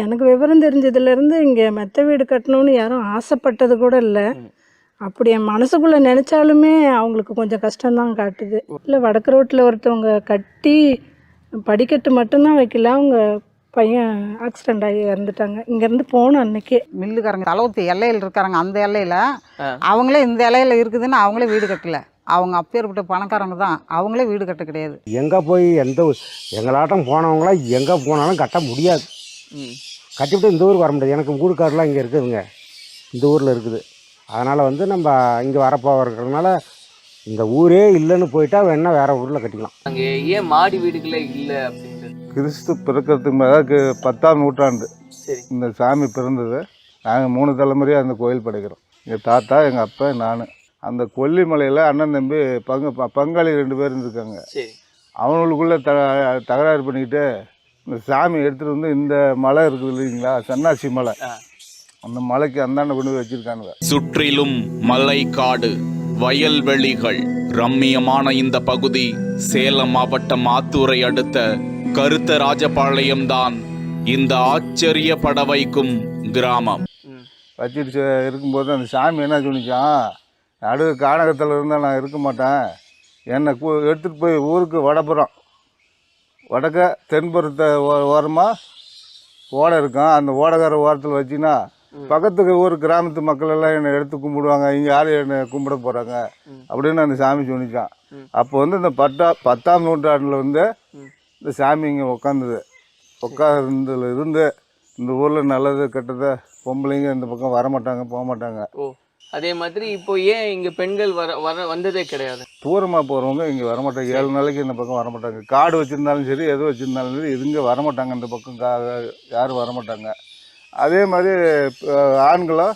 எனக்கு விவரம் தெரிஞ்சதுலேருந்து இங்கே மெத்த வீடு கட்டணும்னு யாரும் ஆசைப்பட்டது கூட இல்லை. அப்படி என் மனசுக்குள்ளே நினச்சாலுமே அவங்களுக்கு கொஞ்சம் கஷ்டம்தான் காட்டுது. இல்லை, வடக்கு ரோட்டில் ஒருத்தவங்க கட்டி படிக்கட்டு மட்டும்தான் வைக்கல, அவங்க பையன் ஆக்சிடெண்ட் ஆகி இறந்துட்டாங்க. இங்கேருந்து போகணும் அன்னைக்கே. மில்லுக்காரங்க தளவுத்து எல்லையில் இருக்காங்க, அந்த எல்லையில் அவங்களே இந்த எல்லையில் இருக்குதுன்னு அவங்களே வீடு கட்டல. அவங்க அப்பேற்பட்ட பணக்காரங்க தான், அவங்களே வீடு கட்ட கிடையாது. எங்கே போய் எங்களாட்டம் போனவங்களாம் எங்கே போனாலும் கட்ட முடியாது. கட்டிவிட்டு இந்த ஊருக்கு வர முடியாது. எனக்கு வீடு கார்டெலாம் இங்கே இருக்குதுங்க, இந்த ஊரில் இருக்குது. அதனால் நம்ம இங்கே வரப்போக இருக்கிறதுனால இந்த ஊரே இல்லைன்னு போயிட்டா வேணா வேறு ஊரில் கட்டிக்கலாம். அங்கே ஏன் மாடி வீடுகளே இல்லை அப்படின்றது? கிறிஸ்து பிறக்கிறதுக்கு மேலே 10ஆம் நூற்றாண்டு சரி, இந்த சாமி பிறந்தது. நாங்கள் 3 தலைமுறையாக அந்த கோயில் படைக்கிறோம். எங்கள் தாத்தா, எங்கள் அப்பா, நான். அந்த கொல்லிமலையில் அண்ணன் தம்பி பங்காளி 2 பேர் இருந்திருக்காங்க. சரி, அவங்களுக்குள்ளே தகராறு பண்ணிக்கிட்டு இந்த சாமி எடுத்துகிட்டு வந்து இந்த மலை இருக்குது இல்லைங்களா, சன்னாசி மலை, அந்த மலைக்கு அந்தாண்ட கொண்டு போய் வச்சுருக்கானுங்க. சுற்றிலும் மலை, காடு, வயல்வெளிகள் ரம்மியமான இந்த பகுதி சேலம் மாவட்டம் ஆத்தூரை அடுத்த கருத்தராஜபாளையம் தான் இந்த ஆச்சரியப்பட வைக்கும் கிராமம். வச்சுட்டு இருக்கும்போது அந்த சாமி என்ன சொன்னிச்சான், நடுவு கானகத்தில் இருந்தால் நான் இருக்க மாட்டேன், என்னை எடுத்துகிட்டு போய் ஊருக்கு வடப்புறம் வடக்க தென்புறத்தை ஓரமாக ஓடை இருக்கும், அந்த ஓடக்கார ஓரத்தில் வச்சின்னா பக்கத்துக்கு ஊர் கிராமத்து மக்கள் எல்லாம் என்னை எடுத்து கும்பிடுவாங்க, இங்கே யாரும் என்னை கும்பிட போகிறாங்க அப்படின்னு அந்த சாமி சொன்னிச்சான். அப்போ இந்த 10ஆம் நூற்றாண்டில் இந்த சாமி இங்கே உட்காந்துல இருந்து இந்த ஊரில் நல்லது கெட்டதை பொம்பளைங்க இந்த பக்கம் வரமாட்டாங்க, போக மாட்டாங்க. ஓ, அதே மாதிரி இப்போ ஏன் இங்கே பெண்கள் வந்ததே கிடையாது? தூரமாக போகிறவங்க இங்கே வரமாட்டாங்க, 7 நாளைக்கு இந்த பக்கம் வரமாட்டாங்க. காடு வச்சுருந்தாலும் சரி, எது வச்சுருந்தாலும் சரி, இதுங்க வரமாட்டாங்க, இந்த பக்கம் யாரும் வரமாட்டாங்க. அதே மாதிரி ஆண்களும்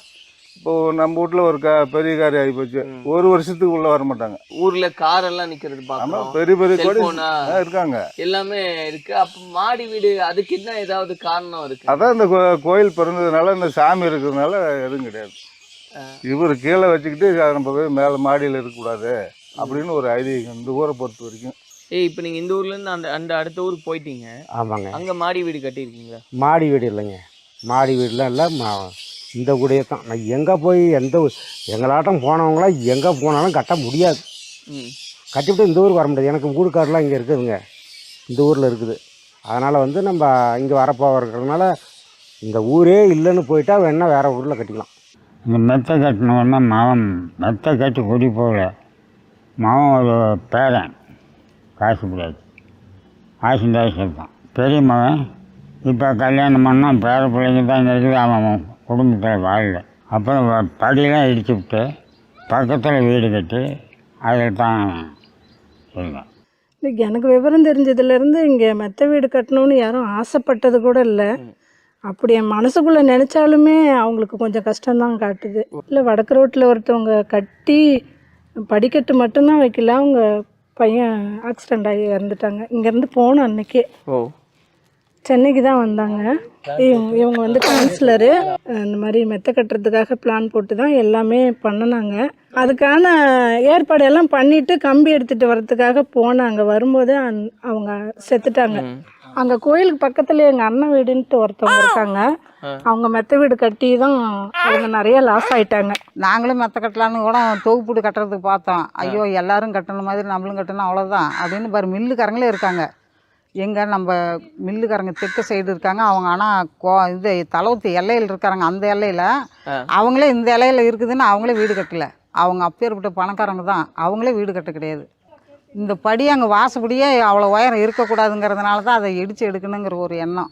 இப்போது நம்ம வீட்டில் ஒரு பெரிய காரி ஆகி போச்சு, 1 வருஷத்துக்கு உள்ளே வரமாட்டாங்க. ஊரில் காரெல்லாம் நிற்கிறது பார்க்கலாம், பெரிய பெரிய கோடி இருக்காங்க, எல்லாமே இருக்குது. அப்போ மாடி வீடு அதுக்கு என்ன ஏதாவது காரணம் இருக்குது? அதான் இந்த கோயில் பிறந்ததுனால, இந்த சாமி இருக்கிறதுனால எதுவும் கிடையாது. இவர் கீழே வச்சுக்கிட்டு நம்ம போய் மேலே மாடியில் இருக்கக்கூடாது அப்படின்னு ஒரு ஐதீகம் இந்த ஊரை பொறுத்த வரைக்கும். இப்போ நீங்கள் இந்த ஊர்லேருந்து அந்த அடுத்த ஊருக்கு போயிட்டீங்க. ஆமாங்க. அங்கே மாடி வீடு கட்டியிருக்கீங்களா? மாடி வீடு இல்லைங்க, மாடி வீடுலாம் இல்லை, இந்த கூடையே தான். நான் எங்கே போய் எங்களாட்டம் போனவங்களாம் எங்கே போனாலும் கட்ட முடியாது. கட்டிவிட்டு இந்த ஊருக்கு வர முடியாது. எனக்கு வீடு கார்டெலாம் இங்கே இருக்குதுங்க, இந்த ஊரில் இருக்குது. அதனால் நம்ம இங்கே வரப்போக இருக்கிறதுனால இந்த ஊரே இல்லைன்னு போயிட்டா வேணா வேறு ஊரில் கட்டிக்கலாம். இந்த மெத்தை கட்டினவொன்னா மாவன் மெத்தை கட்டி குடி போகல. மாவன் ஒரு பேரன் காசு முடியாது, ஆசிண்டாய் சேர்த்தான். பெரிய மகன் இப்போ கல்யாணம் பண்ணால் பேர பிள்ளைங்க தான் இங்கே இருக்குது, அவன் குடும்பத்தில் வாழல. அப்புறம் படியெல்லாம் இடிச்சு விட்டு பக்கத்தில் வீடு கட்டி அதில் தான் சொல்லுவேன். எனக்கு விவரம் தெரிஞ்சதுலேருந்து இங்கே மெத்த வீடு கட்டணும்னு யாரும் ஆசைப்பட்டது கூட இல்லை. அப்படி என் மனசுக்குள்ளே நினச்சாலுமே அவங்களுக்கு கொஞ்சம் கஷ்டம்தான் காட்டுது. இல்லை, வடக்கு ரோட்டில் ஒருத்தவங்க கட்டி படிக்கட்டு மட்டும்தான் வைக்கல, அவங்க பையன் ஆக்சிடெண்ட் ஆகி இறந்துட்டாங்க. இங்கேருந்து போகணும் அன்னைக்கே. ஓ, சென்னைக்கு தான் வந்தாங்க. இவங்க கவுன்சிலரு. இந்த மாதிரி மெத்த கட்டுறதுக்காக பிளான் போட்டு தான் எல்லாமே பண்ணினாங்க. அதுக்கான ஏற்பாடெல்லாம் பண்ணிவிட்டு கம்பி எடுத்துகிட்டு வர்றதுக்காக போனாங்க. வரும்போது அவங்க செத்துட்டாங்க. அங்கே கோயிலுக்கு பக்கத்தில் எங்கள் அண்ணன் வீடுன்ட்டு ஒருத்தவங்க இருக்காங்க, அவங்க மெத்த வீடு கட்டி தான் அவங்க நிறைய லாஸ் ஆகிட்டாங்க. நாங்களும் மெத்த கட்டலான்னு கூட தொகுப்பு கட்டுறதுக்கு பார்த்தோம். ஐயோ, எல்லாரும் கட்டணும் மாதிரி நம்மளும் கட்டணும் அவ்வளோதான் அப்படின்னு பாரு. மில்லுக்காரங்களே இருக்காங்க, எங்கே நம்ம மில்லுக்காரங்க தெற்கு சைடு இருக்காங்க. அவங்க ஆனால் இது தளவுத்து எல்லையில் இருக்காங்க, அந்த எல்லையில் அவங்களே இந்த எல்லையில் இருக்குதுன்னு அவங்களே வீடு கட்டலை. அவங்க அப்பேற்பட்ட பணக்காரங்க தான், அவங்களே வீடு கட்ட கிடையாது. இந்த படி அங்கே வாசப்படியே அவ்வளோ உயரம் இருக்கக்கூடாதுங்கிறதுனால தான் அதை இடித்து எடுக்கணுங்கிற ஒரு எண்ணம்.